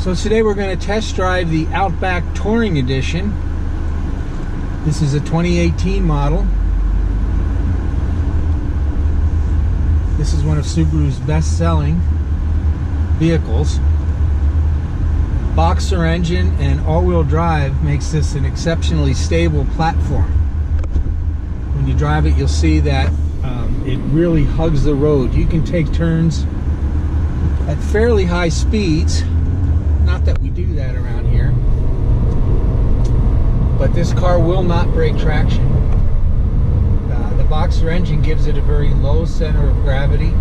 So today we're going to test drive the Outback Touring Edition. This is a 2018 model. This is one of Subaru's best-selling vehicles. Boxer engine and all-wheel drive makes this an exceptionally stable platform. When you drive it, you'll see that it really hugs the road. You can take turns at fairly high speeds. Not that we do that around here, but this car will not break traction. The Boxer engine gives it a very low center of gravity,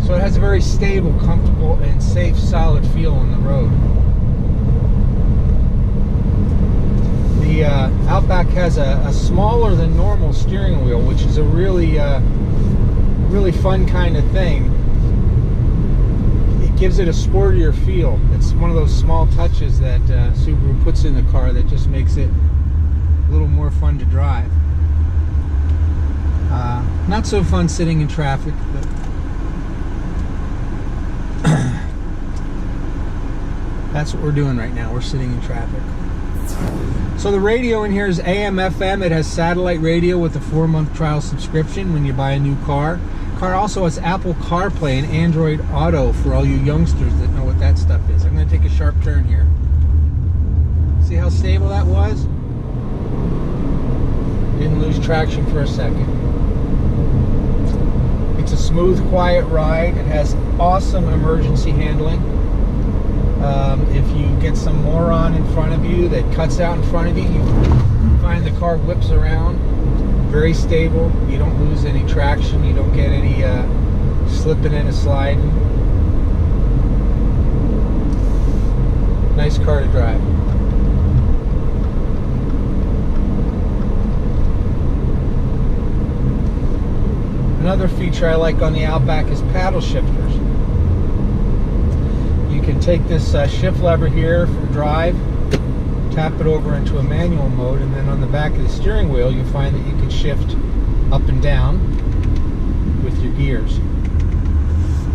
so it has a very stable, comfortable, and safe, solid feel on the road. The Outback has a smaller than normal steering wheel, which is a really fun kind of thing. It gives it a sportier feel. It's one of those small touches that Subaru puts in the car that just makes it a little more fun to drive. Not so fun sitting in traffic, but that's what we're doing right now. We're sitting in traffic. So the radio in here is AM, FM. It has satellite radio with a 4-month trial subscription when you buy a new car. Car also has Apple CarPlay and Android Auto for all you youngsters that know what that stuff is. I'm going to take a sharp turn here. See how stable that was? Didn't lose traction for a second. It's a smooth, quiet ride. It has awesome emergency handling. If you get some moron in front of you that cuts out in front of you, you find the car whips around. Very stable. You don't lose any traction. You don't get any slipping and sliding. Nice car to drive. Another feature I like on the Outback is paddle shifters. You can take this shift lever here for drive, tap it over into a manual mode, and then on the back of the steering wheel you'll find that you can shift up and down with your gears.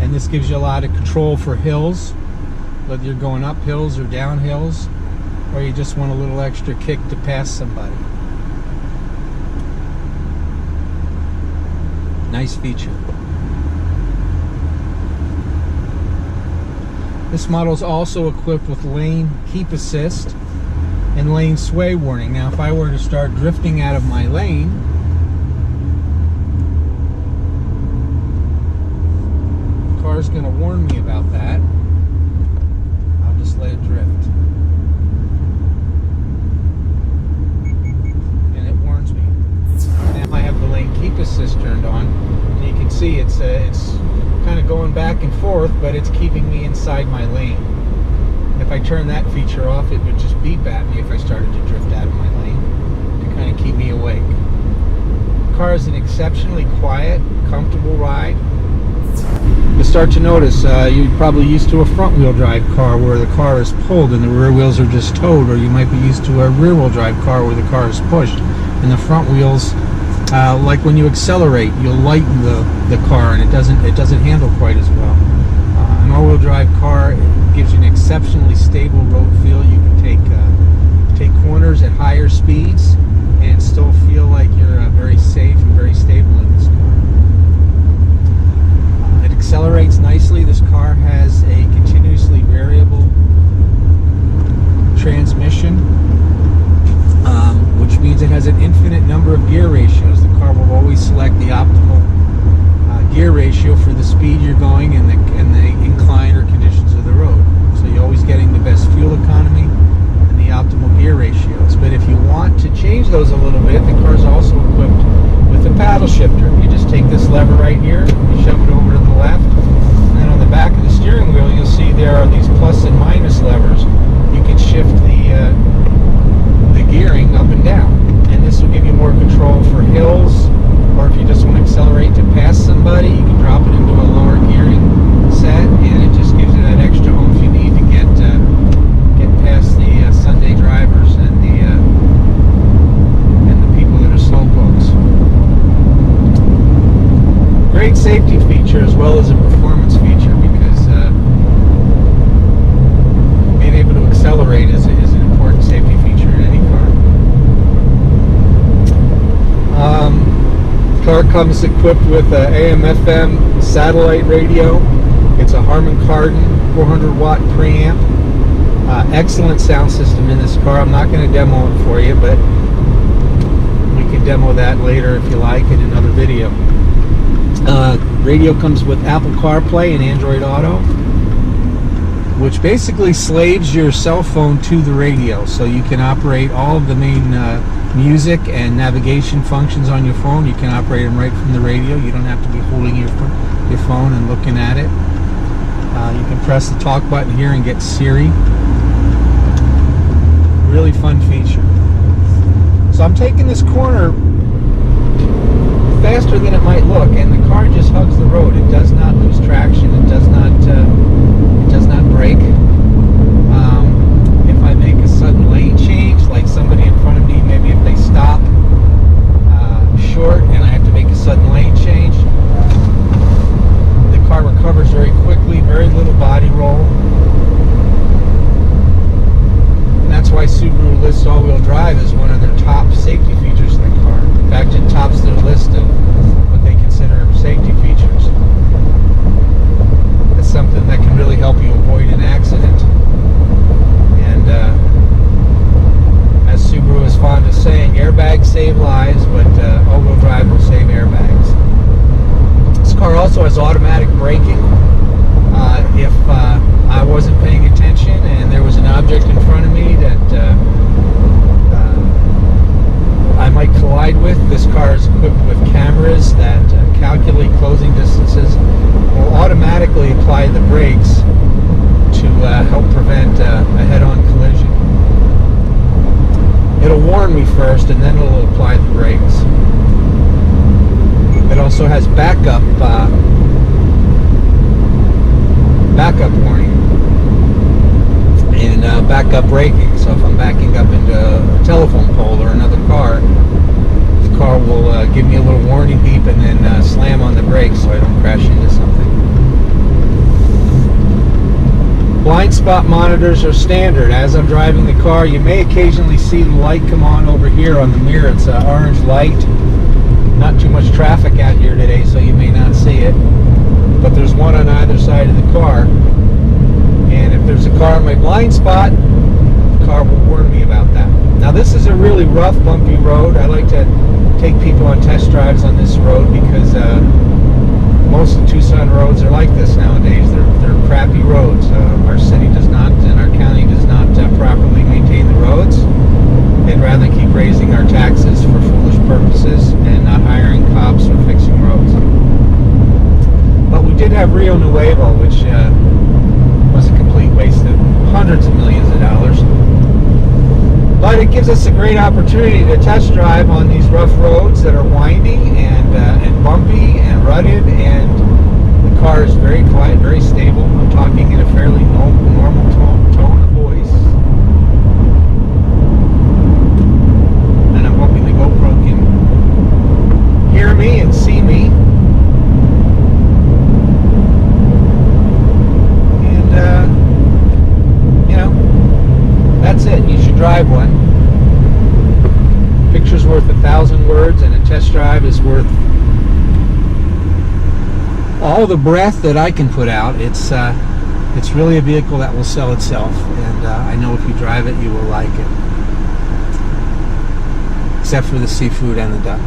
And this gives you a lot of control for hills, whether you're going up hills or down hills, or you just want a little extra kick to pass somebody. Nice feature. This model is also equipped with lane keep assist and lane sway warning. Now if I were to start drifting out of my lane, the car's going to warn me about that. I'll just let it drift. And it warns me. Now I have the lane keep assist turned on, and you can see it's kind of going back and forth, but it's keeping me inside my lane. If I turn that feature off, it would just beep at me if I started to drift out of my lane to kind of keep me awake. The car is an exceptionally quiet, comfortable ride. You'll start to notice you're probably used to a front-wheel drive car where the car is pulled and the rear wheels are just towed, or you might be used to a rear-wheel drive car where the car is pushed and the front wheels, like when you accelerate, you'll lighten the car and it doesn't handle quite as well. An all-wheel drive car gives you an exceptionally stable road feel. You can take corners at higher speeds and still feel like you're very safe and very stable in this car. It accelerates nicely. This car has a continuously variable transmission, which means it has an infinite number of gear ratios. The car will always select the optimal gear ratio for the speed you're going and the incline or conditions of the road. So you're always getting the best fuel economy and the optimal gear ratios. But if you want to change those a little bit, the car is also equipped with a paddle shifter. You just take this lever right here, you shove it over to the left, and then on the back of the steering wheel you'll see there are these plus and minus levers. You can shift the gearing up and down, and this will give you more control for hills, or if you just want to accelerate to pass somebody, you can drop it into a lower gearing set, and it just gives you that extra oomph you need to get past the Sunday drivers and the people that are slowpokes. Great safety feature as well as a performance feature, because accelerate is an important safety feature in any car. Car comes equipped with a AM/FM satellite radio. It's a Harman Kardon 400 watt preamp. Excellent sound system in this car. I'm not going to demo it for you, but we can demo that later if you like in another video. Radio comes with Apple CarPlay and Android Auto, which basically slaves your cell phone to the radio, so you can operate all of the main music and navigation functions on your phone. You can operate them right from the radio. You don't have to be holding your phone and looking at it. You can press the talk button here and get Siri. Really fun feature. So I'm taking this corner faster than it might look, and the car just hugs the road. It does not lose traction. It does not brake. If I make a sudden lane change, like somebody in front of me, maybe if they stop short and I have to make a sudden lane change, the car recovers very quickly. Very little body roll. And that's why Subaru lists all-wheel drive as one of their top safety features in the car. In fact, it tops their list of what they consider safety features. It's something that can really help you avoid an accident. And as Subaru is fond of saying, airbags save lives, but all-wheel drive will save airbags. This car also has automatic braking. If I wasn't paying attention and there was an object in front of me that I might collide with, this car is equipped with cameras that calculate closing distances, will automatically apply the brakes to help prevent a head-on collision. It'll warn me first and then it'll apply the brakes. It also has backup warning and backup braking. So if I'm backing up into a telephone pole or another car, the car will give me a little warning beep and then slam on the brakes so I don't crash into something. Blind spot monitors are standard. As I'm driving the car, you may occasionally see the light come on over here on the mirror. It's an orange light. Not too much traffic out here today, so you may not see it. But there's one on either side of the car. And if there's a car in my blind spot, the car will warn me about that. Now this is a really rough, bumpy road. I like to take people on test drives on this road because most of the Tucson roads are like this nowadays. They're crappy roads. Our city does not, and our county does not properly maintain the roads. They'd rather keep raising our taxes for foolish purposes and not hiring cops or fixing roads. But we did have Rio Nuevo, which was a complete waste of hundreds of millions of dollars. But it gives us a great opportunity to test drive on these rough roads that are windy and bumpy and rutted, and the car is very quiet, very stable. I'm talking in a fairly normal tone of voice. And I'm hoping the GoPro can hear me and see me. That's it. You should drive one. Picture's worth 1,000 words, and a test drive is worth all the breath that I can put out. It's really a vehicle that will sell itself, and I know if you drive it, you will like it. Except for the seafood and the duck.